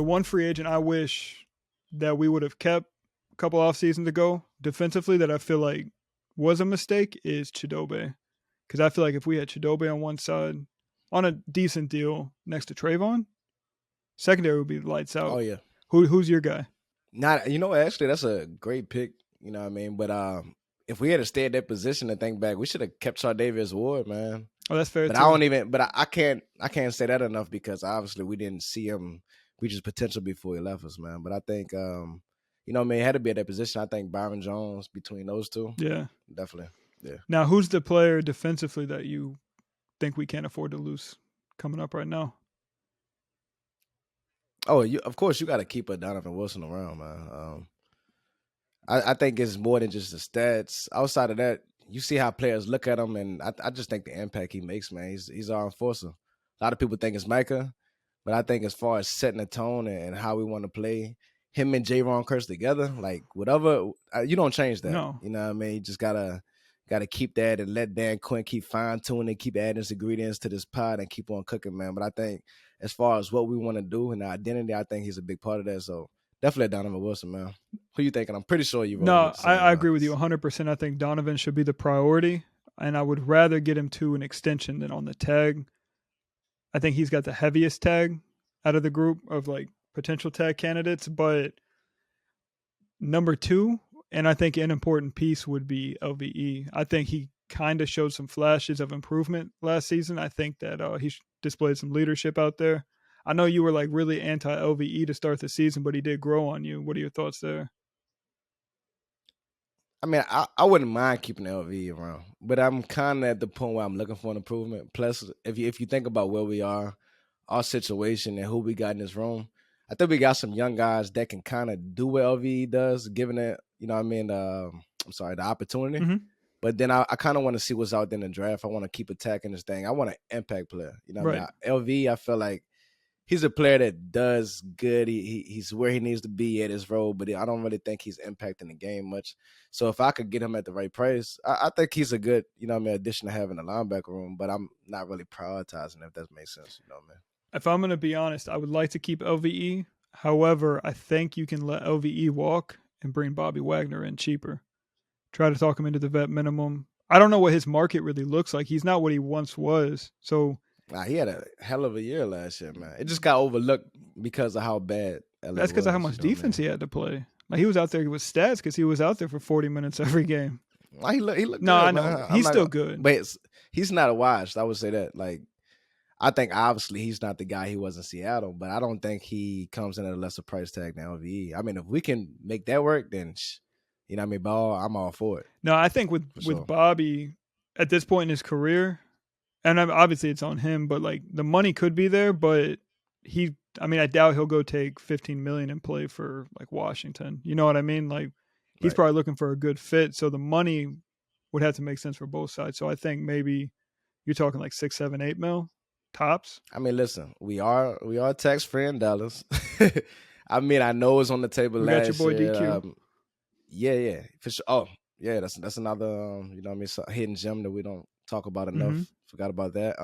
one free agent I wish that we would have kept a couple off seasons ago defensively that I feel like was a mistake is Chidobe. Because I feel like if we had Chidobe on one side on a decent deal next to Trayvon, secondary would be lights Oh out. yeah. Who's your guy? Not actually that's a great pick. You know what I mean? But if we had to stay at that position and think back, we should have kept Chardavius Ward, man. Oh, that's fair But too. I don't even. But I can't say that enough because obviously we didn't see him reach his potential before he left us, man. But I think what I mean, it had to be at that position. I think Byron Jones between those two. Yeah. Definitely. Yeah. Now, who's the player defensively that you think we can't afford to lose coming up right now? Oh, of course you got to keep a Donovan Wilson around, man. I think it's more than just the stats. Outside of that, you see how players look at him, and I just think the impact he makes, man. He's our enforcer. A lot of people think it's Micah, but I think as far as setting the tone and how we want to play, him and J-Ron Curse together, like whatever, you don't change that. No. You know what I mean? You just gotta keep that and let Dan Quinn keep fine-tuning, keep adding his ingredients to this pot and keep on cooking, man. But I think as far as what we want to do and our identity, I think he's a big part of that. So definitely Donovan Wilson, man. Who you thinking? I'm pretty sure you. No, I agree with you 100%. I think Donovan should be the priority, and I would rather get him to an extension than on the tag. I think he's got the heaviest tag out of the group of like potential tag candidates, but number 2, and I think an important piece would be LVE. I think he kind of showed some flashes of improvement last season. I think that he displayed some leadership out there. I know you were like really anti-LVE to start the season, but he did grow on you. What are your thoughts there? I mean, I wouldn't mind keeping LV around, but I'm kind of at the point where I'm looking for an improvement. Plus, if you think about where we are, our situation, and who we got in this room, I think we got some young guys that can kind of do what LV does, given it, you know what I mean, the opportunity. Mm-hmm. But then I kind of want to see what's out there in the draft. I want to keep attacking this thing. I want an impact player. You know what I mean? LV, I feel like he's a player that does good. He's where he needs to be at his role, but I don't really think he's impacting the game much. So if I could get him at the right price, I think he's a good, addition to having a linebacker room, but I'm not really prioritizing if that makes sense. You know what I mean? If I'm going to be honest, I would like to keep LVE. However, I think you can let LVE walk and bring Bobby Wagner in cheaper. Try to talk him into the vet minimum. I don't know what his market really looks like. He's not what he once was. So he had a hell of a year last year, man. It just got overlooked because of how bad LA that's because of how much defense he had to play. Like he was out there with stats because he was out there for 40 minutes every game. He looked no, good, I know. Man. He's still good. But he's not a washed. I would say that. Like, I think obviously he's not the guy he was in Seattle, but I don't think he comes in at a lesser price tag than LVE. I mean, if we can make that work, then you know what I mean, Ball, I'm all for it. No, I think with Bobby at this point in his career, and obviously it's on him, but like the money could be there, but I doubt he'll go take $15 million and play for like Washington. You know what I mean? Like he's probably looking for a good fit, so the money would have to make sense for both sides. So I think maybe you're talking like 6, 7, 8 mil tops. I mean, listen, we are tax free in Dallas. I mean, I know it's on the table last year. Got your boy DQ. Yeah, for sure. Oh, yeah, that's another hidden gem that we don't talk about enough. Mm-hmm. Forgot about that.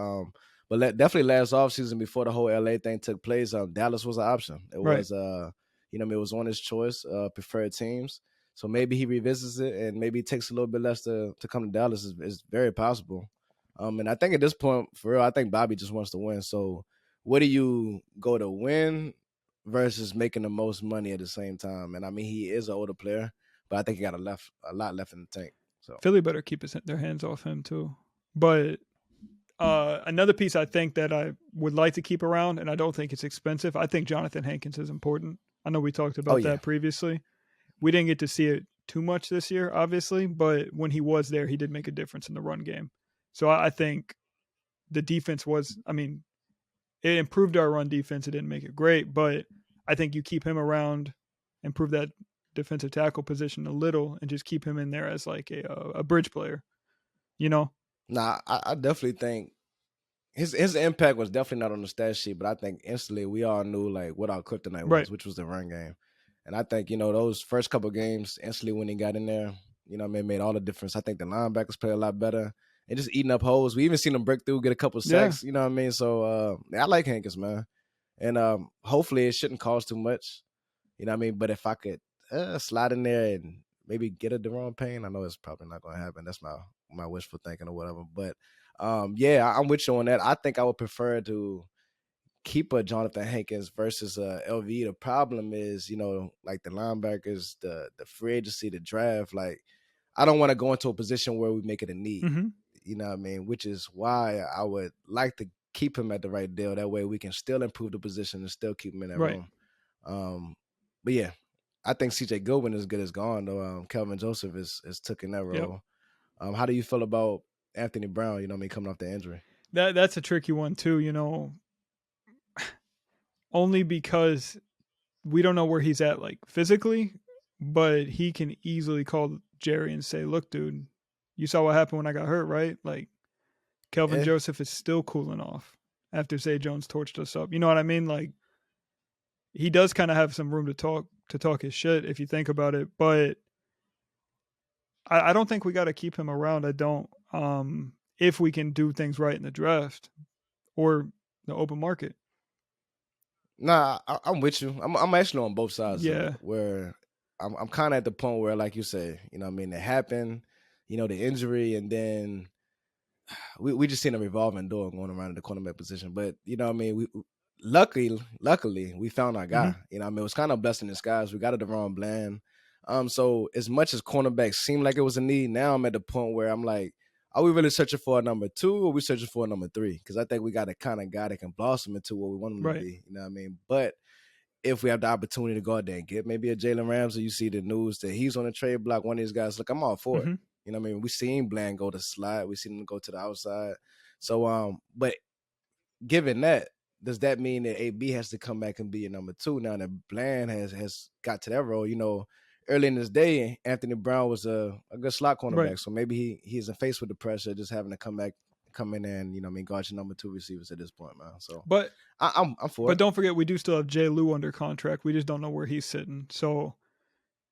But definitely last offseason before the whole LA thing took place, Dallas was an option. It was it was on his choice, preferred teams. So maybe he revisits it and maybe it takes a little bit less to come to Dallas is very possible. And I think at this point, for real, I think Bobby just wants to win. So what do you go to win versus making the most money at the same time? And I mean, he is an older player, but I think he got a lot left in the tank. So Philly better keep their hands off him too. But another piece I think that I would like to keep around, and I don't think it's expensive, I think Jonathan Hankins is important. I know we talked about that previously. We didn't get to see it too much this year, obviously, but when he was there, he did make a difference in the run game. So I think the defense it improved our run defense. It didn't make it great, but I think you keep him around, improve that defensive tackle position a little, and just keep him in there as like a bridge player, Nah, I definitely think his impact was definitely not on the stat sheet, but I think instantly we all knew like what our kryptonite was, which was the run game. And I think, those first couple of games, instantly when he got in there, it made all the difference. I think the linebackers play a lot better and just eating up holes. We even seen him break through, get a couple of sacks, you know what I mean? So I like Hankins, man. And hopefully it shouldn't cost too much. You know what I mean? But if I could slide in there and maybe get a Deron Payne, I know it's probably not going to happen. That's my wishful thinking or whatever. But yeah, I'm with you on that. I think I would prefer to keep a Jonathan Hankins versus LV. The problem is, like the linebackers, the free agency, the draft. Like, I don't want to go into a position where we make it a need. Mm-hmm. You know what I mean? Which is why I would like to keep him at the right deal. That way we can still improve the position and still keep him in that room. But yeah, I think CJ Goodwin is good as gone though. Kelvin Joseph is took in that role. Yep. How do you feel about Anthony Brown? Coming off the injury. That's a tricky one too. Only because we don't know where he's at, like physically, but he can easily call Jerry and say, "Look, dude, you saw what happened when I got hurt, right? Like, Kelvin Joseph is still cooling off after Zay Jones torched us up. You know what I mean? Like, he does kind of have some room to talk his shit if you think about it, but I don't think we got to keep him around. I don't. If we can do things right in the draft or the open market. Nah, I'm with you. I'm actually on both sides. Yeah. Where I'm kind of at the point where, like you say, it happened, the injury, and then we just seen a revolving door going around in the cornerback position. But we luckily we found our guy. Mm-hmm. It was kind of a blessing in disguise. We got a Deron Bland. So as much as cornerbacks seemed like it was a need, now I'm at the point where I'm like, are we really searching for a number 2 or are we searching for a number 3? Because I think we got a kind of guy that can blossom into what we want him to be. You know what I mean? But if we have the opportunity to go out there and get maybe a Jalen Ramsey, you see the news that he's on the trade block, one of these guys, look, I'm all for it. You know what I mean? We seen Bland go to slide. We seen him go to the outside. So, but given that, does that mean that AB has to come back and be a number 2 now that Bland has got to that role? Early in his day, Anthony Brown was a good slot cornerback. So maybe he isn't faced with the pressure just having to come in and, guard your number 2 receivers at this point, man. So, but I'm for it. But don't forget, we do still have Jay Lou under contract. We just don't know where he's sitting. So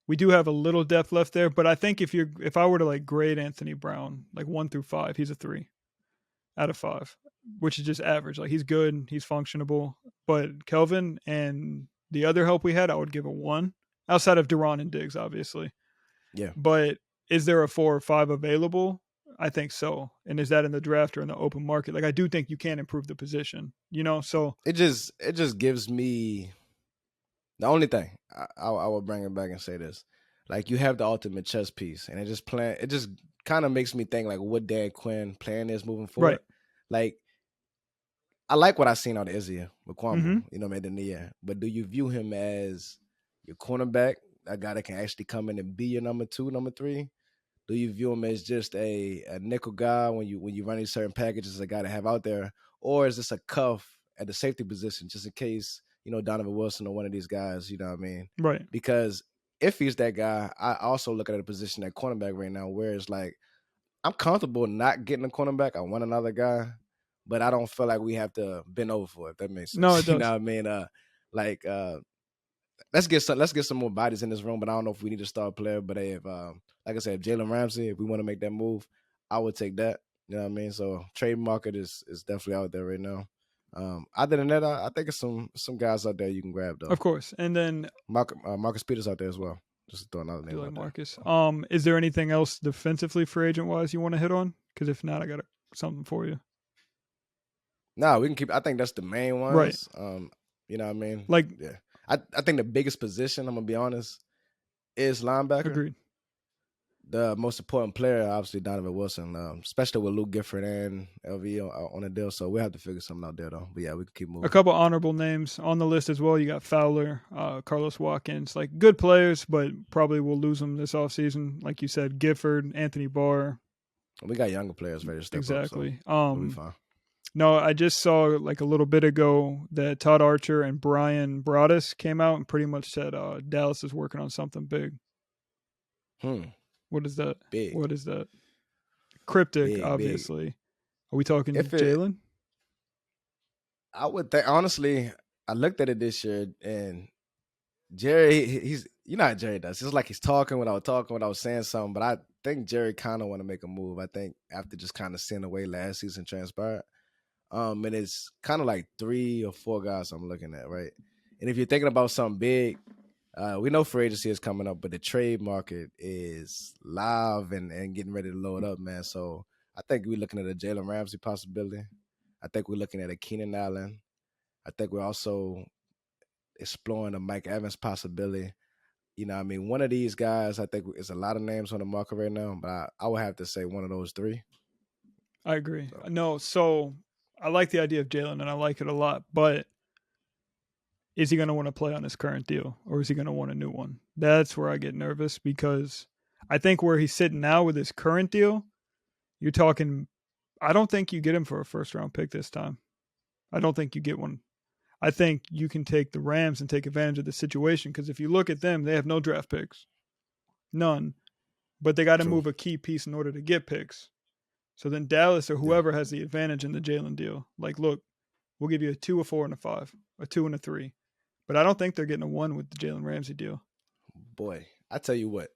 we do have a little depth left there. But I think if I were to like grade Anthony Brown, like 1 through 5, he's a 3 out of 5, which is just average. Like, he's good, he's functionable. But Kelvin and the other help we had, I would give a 1. Outside of Deron and Diggs, obviously. Yeah. But is there a 4 or 5 available? I think so. And is that in the draft or in the open market? Like, I do think you can improve the position, so. It just gives me the only thing I will bring it back and say this. Like, you have the ultimate chess piece and it just kind of makes me think like what Dan Quinn plan is moving forward. Right. Like, I like what I seen out of Izzy McQuamble, made in the year. But do you view him as your cornerback, a guy that can actually come in and be your number 2, number 3? Do you view him as just a nickel guy when you run these certain packages, a guy to have out there? Or is this a cuff at the safety position just in case, Donovan Wilson or one of these guys, you know what I mean? Right. Because if he's that guy, I also look at a position at cornerback right now where it's like, I'm comfortable not getting a cornerback. I want another guy, but I don't feel like we have to bend over for it, if that makes sense. No, it does. You know what I mean? Let's get some more bodies in this room, but I don't know if we need a star player. But if, like I said, if Jalen Ramsey, if we want to make that move, I would take that. You know what I mean? So trade market is definitely out there right now. Other than that, I think it's some guys out there you can grab though. Of course, and then Marcus Peters out there as well. Just to throw another name. Like Marcus. Is there anything else defensively free agent wise you want to hit on? Because if not, I got something for you. No, we can keep. I think that's the main ones. Right. You know what I mean? Like, yeah. I think the biggest position, I'm gonna be honest, is linebacker. Agreed. The most important player, obviously, Donovan Wilson, especially with Luke Gifford and LV on the deal. So we have to figure something out there, though. But yeah, we can keep moving. A couple honorable names on the list as well. You got Fowler, Carlos Watkins, like good players, but probably will lose them this offseason. Like you said, Gifford, Anthony Barr. We got younger players ready to step exactly. up. So we'll be fine. No, I just saw like a little bit ago that Todd Archer and Brian Broaddus came out and pretty much said Dallas is working on something big. What is that? Big. What is that? Cryptic, big, obviously. Big. Are we talking Jalen? I would think, honestly, I looked at it this year and Jerry, he's, you know how Jerry does. It's like he's talking without saying something, but I think Jerry kind of want to make a move. I think after just kind of seeing the way last season transpired. And it's kind of like 3 or 4 guys I'm looking at, right? And if you're thinking about something big, we know free agency is coming up, but the trade market is live and getting ready to load up, man. So I think we're looking at a Jalen Ramsey possibility. I think we're looking at a Keenan Allen. I think we're also exploring a Mike Evans possibility. You know, I mean, one of these guys, I think there's a lot of names on the market right now, but I would have to say one of those 3. I agree. No, so I like the idea of Jalen, and I like it a lot, but is he going to want to play on his current deal, or is he going to want a new one? That's where I get nervous, because I think where he's sitting now with his current deal, you're talking, I don't think you get him for a first-round pick this time. I don't think you get one. I think you can take the Rams and take advantage of the situation, because if you look at them, they have no draft picks. None. But they got to move a key piece in order to get picks. So then Dallas or whoever has the advantage in the Jalen deal, like, look, we'll give you a 2, a 4, and a 5, a 2 and a 3. But I don't think they're getting a 1 with the Jalen Ramsey deal. Boy, I tell you what,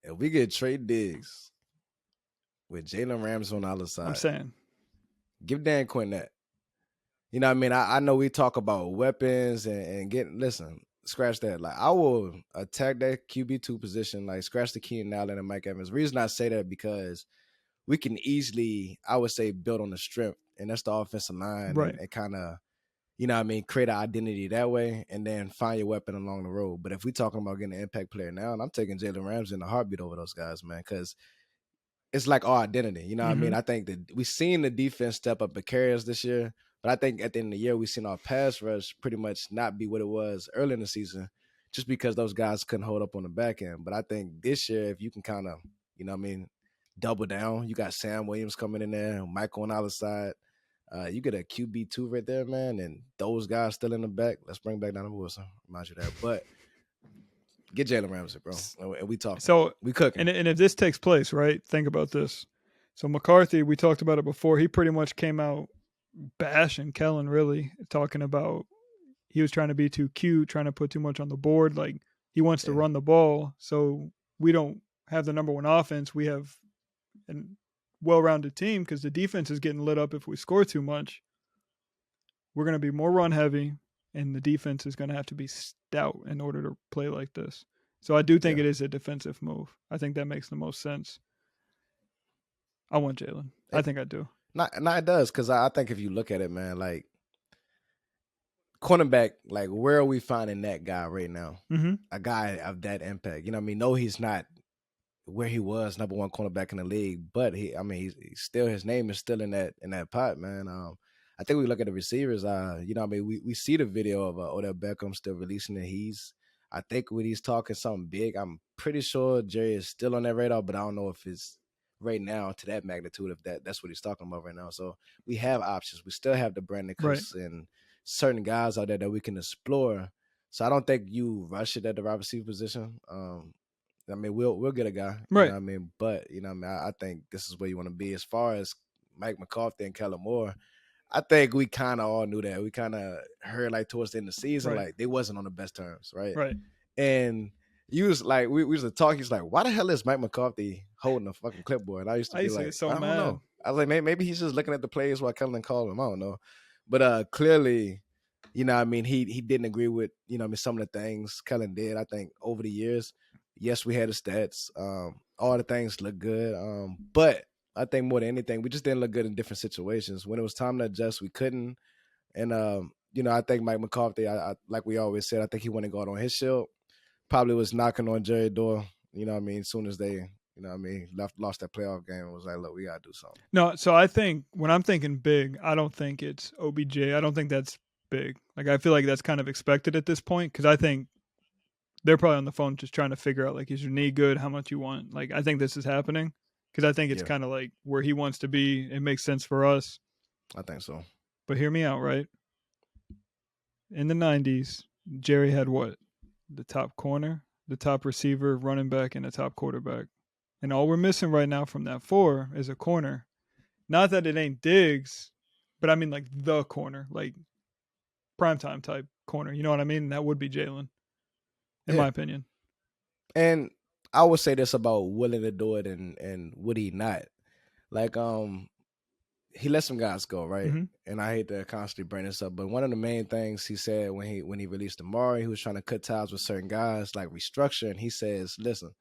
if we get Trey Diggs with Jalen Ramsey on the other side, I'm saying, give Dan Quinn that. You know what I mean? I know we talk about weapons and getting, listen, scratch that. Like, I will attack that QB2 position, like, scratch the Keenan Allen and Mike Evans. The reason I say that, because we can easily, I would say, build on the strength, and that's the offensive line, right, and kind of, you know what I mean, create an identity that way, and then find your weapon along the road. But if we're talking about getting an impact player now, and I'm taking Jalen Ramsey in a heartbeat over those guys, man, because it's like our identity. You know what I mean? I think that we've seen the defense step up and carry us this year, but I think at the end of the year, we've seen our pass rush pretty much not be what it was early in the season, just because those guys couldn't hold up on the back end. But I think this year, if you can kind of, you know what I mean, double down, you got Sam Williams coming in there, Michael on the other side. You get a QB2 right there, man, and those guys still in the back. Let's bring back Donovan Wilson. Remind you of that. But get Jalen Ramsey, bro. And we talking. So we cooking. And if this takes place, right, think about this. So McCarthy, we talked about it before. He pretty much came out bashing Kellen, really, talking about he was trying to be too cute, trying to put too much on the board. Like, he wants to run the ball. So we don't have the number 1 offense. We have a well-rounded team, because the defense is getting lit up if we score too much. We're going to be more run heavy, and the defense is going to have to be stout in order to play like this. So I do think it is a defensive move. I think that makes the most sense. I want Jalen. I think I do. Not it does, because I think if you look at it, man, like, cornerback, like, where are we finding that guy right now? A guy of that impact. You know what I mean? No, he's not where he was number 1 cornerback in the league, but he's still, his name is still in that pot, man. I think we look at the receivers. You know what I mean? We see the video of Odell Beckham still releasing it. I think when he's talking something big, I'm pretty sure Jerry is still on that radar, but I don't know if it's right now to that magnitude, if that's what he's talking about right now. So we have options. We still have the Brandon Cooks and certain guys out there that we can explore. So I don't think you rush it at the wide receiver position. I mean, we'll get a guy, you know what I mean? But, you know what I mean, I think this is where you want to be. As far as Mike McCarthy and Kellen Moore, I think we kind of all knew that. We kind of heard, like, towards the end of the season, like, they wasn't on the best terms, right? And you was like, we used to talk. He's like, why the hell is Mike McCarthy holding a fucking clipboard? And I used to be like, I don't know. I was like, maybe he's just looking at the plays while Kellen called him. I don't know. But clearly, you know what I mean, he didn't agree with, you know what I mean, some of the things Kellen did. I think over the years, yes, we had the stats. All the things look good. But I think more than anything, we just didn't look good in different situations. When it was time to adjust, we couldn't. And, you know, I think Mike McCarthy, I like we always said, I think he went and got on his shield. Probably was knocking on Jerry's door, you know what I mean, as soon as they, you know what I mean, lost that playoff game, and was like, look, we got to do something. No, so I think when I'm thinking big, I don't think it's OBJ. I don't think that's big. Like, I feel like that's kind of expected at this point, because I think they're probably on the phone just trying to figure out, like, is your knee good? How much you want? Like, I think this is happening, because I think it's kind of like where he wants to be. It makes sense for us. I think so. But hear me out, right? In the 90s, Jerry had what? The top corner, the top receiver, running back, and the top quarterback. And all we're missing right now from that 4 is a corner. Not that it ain't Diggs, but I mean, like, the corner, like primetime type corner. You know what I mean? And that would be Jalen, in my opinion. And I would say this about willing to do it and would he not? Like, he let some guys go, right? Mm-hmm. And I hate to constantly bring this up, but one of the main things he said when he released Amari, he was trying to cut ties with certain guys, like restructure. And he says, "Listen,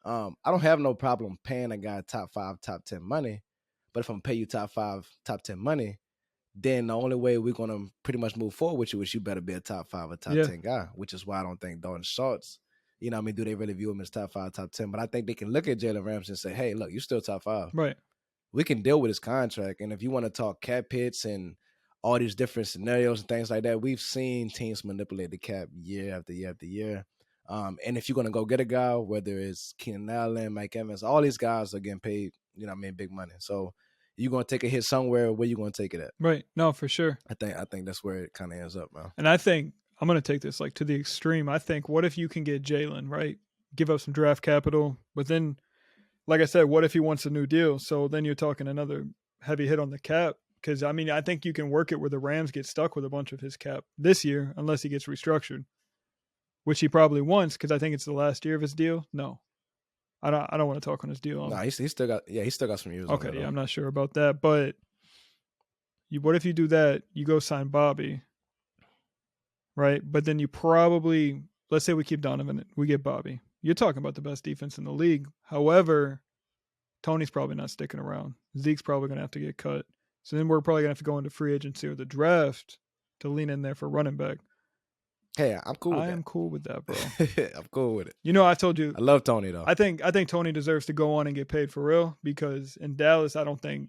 I don't have no problem paying a guy top 5, top 10 money, but if I'm pay you top 5, top 10 money, then the only way we're gonna pretty much move forward with you is you better be a top 5 or top 10 guy." Which is why I don't think Dalton Schultz, you know what I mean, do they really view him as top 5, top 10? But I think they can look at Jalen Ramsey and say, "Hey, look, you're still top 5. Right. We can deal with his contract." And if you want to talk cap hits and all these different scenarios and things like that, we've seen teams manipulate the cap year after year after year. And if you're going to go get a guy, whether it's Keenan Allen, Mike Evans, all these guys are getting paid, you know what I mean, big money. So you're going to take a hit somewhere. Where you going to take it at? Right. No, for sure. I think that's where it kind of ends up, man. And I think I'm going to take this like to the extreme. I think, what if you can get Jalen, right? Give up some draft capital, but then, like I said, what if he wants a new deal? So then you're talking another heavy hit on the cap. Because, I mean, I think you can work it where the Rams get stuck with a bunch of his cap this year unless he gets restructured, which he probably wants because I think it's the last year of his deal. No, I don't want to talk on his deal. No, he still got some years. Okay, yeah, I'm not sure about that. But what if you do that? You go sign Bobby, right? But then you probably, let's say we keep Donovan, we get Bobby. You're talking about the best defense in the league. However, Tony's probably not sticking around. Zeke's probably going to have to get cut. So then we're probably going to have to go into free agency or the draft to lean in there for running back. Hey, I'm cool with that. I am cool with that, bro. I'm cool with it. You know, I told you. I love Tony, though. I think Tony deserves to go on and get paid for real because in Dallas, I don't think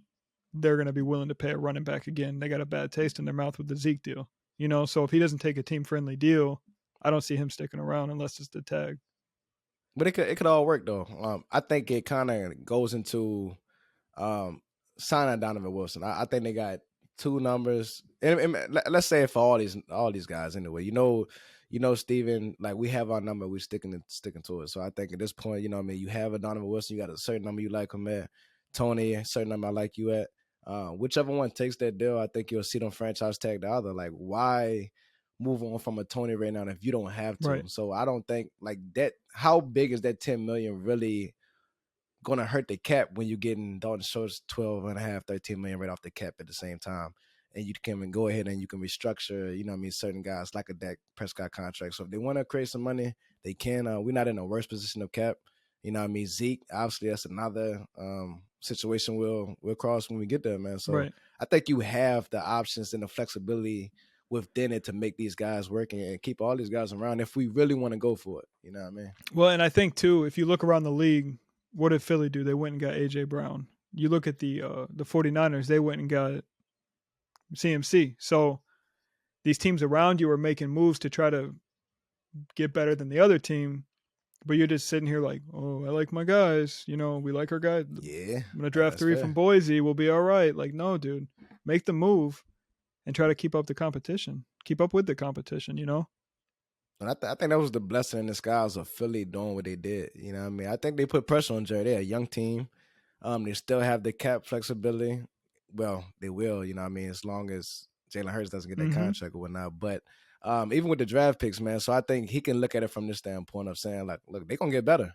they're going to be willing to pay a running back again. They got a bad taste in their mouth with the Zeke deal. You know, so if he doesn't take a team-friendly deal, I don't see him sticking around unless it's the tag. But it could all work, though. I think it kind of goes into signing Donovan Wilson. I think they got two numbers. And let's say for all these guys anyway. You know, Steven, like we have our number, we're sticking to it. So I think at this point, you know what I mean, you have a Donovan Wilson, you got a certain number you like him at. Tony, a certain number I like you at. Whichever one takes that deal, I think you'll see them franchise tag the other. Like, why move on from a Tony right now if you don't have to? Right. So I don't think like that. How big is that $10 million really going to hurt the cap when you're getting Dalton Schultz 12.5, 13 million right off the cap at the same time? And you can go ahead and you can restructure, you know what I mean, certain guys like a Dak Prescott contract. So if they want to create some money, they can. We're not in a worse position of cap. You know what I mean? Zeke, obviously that's another situation we'll cross when we get there, man. So right. I think you have the options and the flexibility within it to make these guys work and keep all these guys around if we really want to go for it. You know what I mean? Well, and I think, too, if you look around the league, what did Philly do? They went and got A.J. Brown. You look at the 49ers, they went and got CMC. So these teams around you are making moves to try to get better than the other team, but you're just sitting here like, oh, I like my guys. You know, we like our guys. Yeah. I'm going to draft 3 from Boise. We'll be all right. Like, no, dude. Make the move and try to keep up the competition. Keep up with the competition, you know? And I think that was the blessing in disguise of Philly doing what they did. You know what I mean? I think they put pressure on Jerry. They're a young team. They still have the cap flexibility. Well, they will, you know what I mean, as long as Jalen Hurts doesn't get that contract or whatnot. But even with the draft picks, man, so I think he can look at it from this standpoint of saying, like, look, they're going to get better.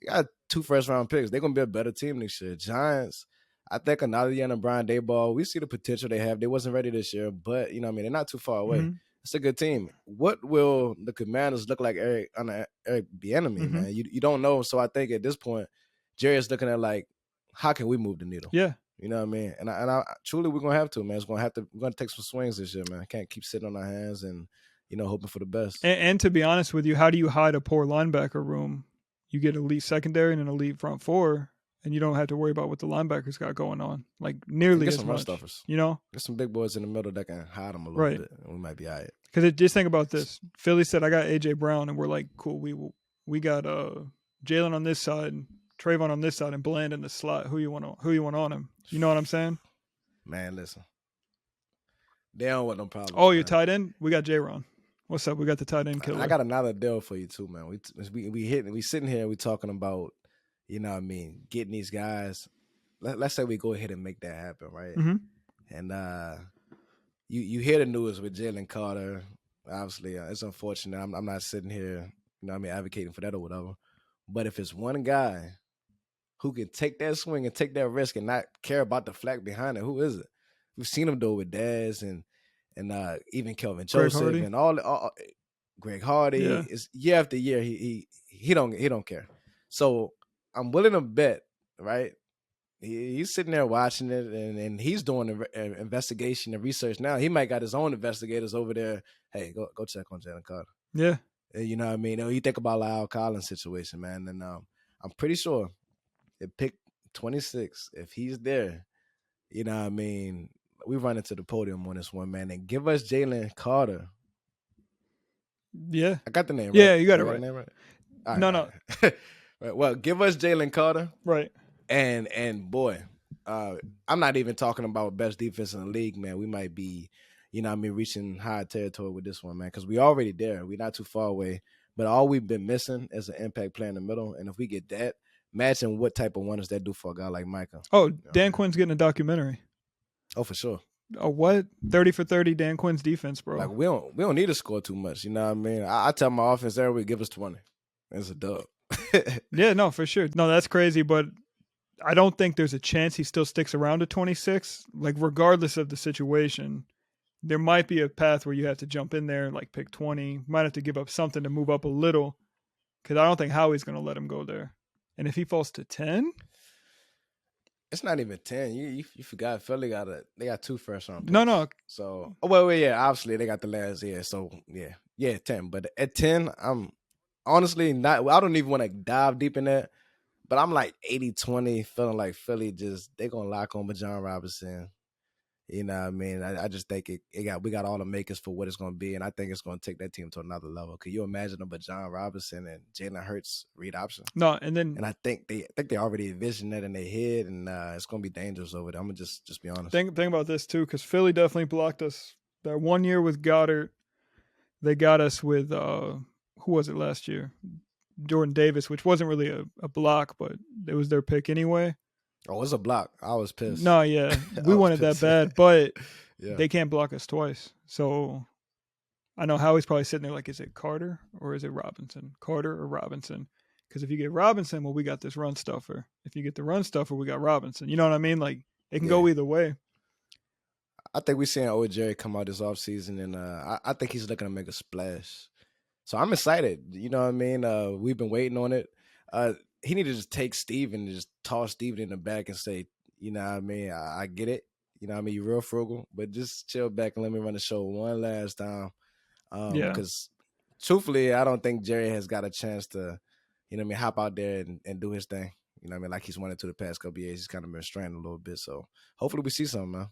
They got 2 first-round picks. They're going to be a better team next year. Giants, I think another year in Brian Daboll, we see the potential they have. They wasn't ready this year, but, you know what I mean, they're not too far away. It's a good team. What will the Commanders look like under Eric Bieniemy, man? You don't know. So I think at this point, Jerry's looking at, like, how can we move the needle? Yeah. You know what I mean? And I truly, we're going to have to, man. We're going to take some swings this year, man. Can't keep sitting on our hands and, you know, hoping for the best. And to be honest with you, how do you hide a poor linebacker room? You get elite secondary and an elite front four, and you don't have to worry about what the linebackers got going on, like nearly as much. Stuffers. You know? There's some big boys in the middle that can hide them a little bit, and we might be all right. Because just think about this. Philly said, I got A.J. Brown, and we're like, cool, we got Jalen on this side, Trayvon on this side, and Bland in the slot. Who you want on him? You know what I'm saying? Man, listen. They don't want no problems. Oh, you're tight end? We got J-Ron. What's up? We got the tight end killer. I got another deal for you too, man. We sitting here, we talking about, you know what I mean, getting these guys. Let's say we go ahead and make that happen, right? And you hear the news with Jalen Carter. Obviously, it's unfortunate. I'm not sitting here, you know what I mean, advocating for that or whatever. But if it's one guy who can take that swing and take that risk and not care about the flag behind it. Who is it? We've seen him do it with Dez and even Kelvin Joseph and all Greg Hardy. Yeah. Is year after year he don't care. So I'm willing to bet, right? He's sitting there watching it, and he's doing an investigation and research now. He might got his own investigators over there. Hey, go check on Jalen Carter. Yeah. You know what I mean? You think about Lyle Collins' situation, man, and I'm pretty sure at pick 26, if he's there, you know what I mean, we run into the podium on this one, man, and give us Jalen Carter. Yeah. I got the name right. Yeah, you got it right. Name right? Right, no. Right, well, give us Jalen Carter. Right. And boy, I'm not even talking about best defense in the league, man. We might be, you know what I mean, reaching high territory with this one, man, because we already there. We're not too far away. But all we've been missing is an impact player in the middle. And if we get that, imagine what type of wonders that do for a guy like Micah. Oh, Dan Quinn's getting a documentary. Oh, for sure. Oh, what? 30 for 30 Dan Quinn's defense, bro. Like, we don't need to score too much. You know what I mean? I tell my offense every week, give us 20. It's a dub. Yeah, no, for sure. No, that's crazy, but I don't think there's a chance he still sticks around to 26. Like, regardless of the situation, there might be a path where you have to jump in there, like pick 20. Might have to give up something to move up a little, because I don't think Howie's going to let him go there. And if he falls to 10? It's not even 10. You forgot Philly they got 2 first round picks. No. So, well, yeah, obviously they got the last year. So, yeah, 10. But at 10, I'm honestly not. I don't even want to dive deep in that. But I'm like 80-20, feeling like Philly they're gonna lock on Bijan Robinson. You know what I mean? I just think we got all the makers for what it's gonna be, and I think it's gonna take that team to another level. Could you imagine a Bijan Robinson and Jalen Hurts read option? No, and I think they already envisioned that in their head, and it's gonna be dangerous over there. I'm gonna just be honest. Think about this too, because Philly definitely blocked us. That 1 year with Goddard, they got us with who was it last year? Jordan Davis, which wasn't really a block, but it was their pick anyway. Oh, it was a block. I was pissed. No, yeah. We wanted that bad, but they can't block us twice. So I know Howie's probably sitting there like, is it Carter or is it Robinson? Carter or Robinson? Because if you get Robinson, well, we got this run stuffer. If you get the run stuffer, we got Robinson. You know what I mean? Like, it can go either way. I think we're seeing Old Jerry come out this offseason, and I think he's looking to make a splash. So I'm excited. You know what I mean? We've been waiting on it. He needed to just take Steven and just toss Steven in the back and say, you know what I mean? I get it. You know what I mean? You're real frugal, but just chill back and let me run the show one last time. Because truthfully, I don't think Jerry has got a chance to, you know what I mean, hop out there and do his thing. You know what I mean? Like he's wanted to the past couple of years. He's kind of been stranded a little bit. So hopefully we see something, man.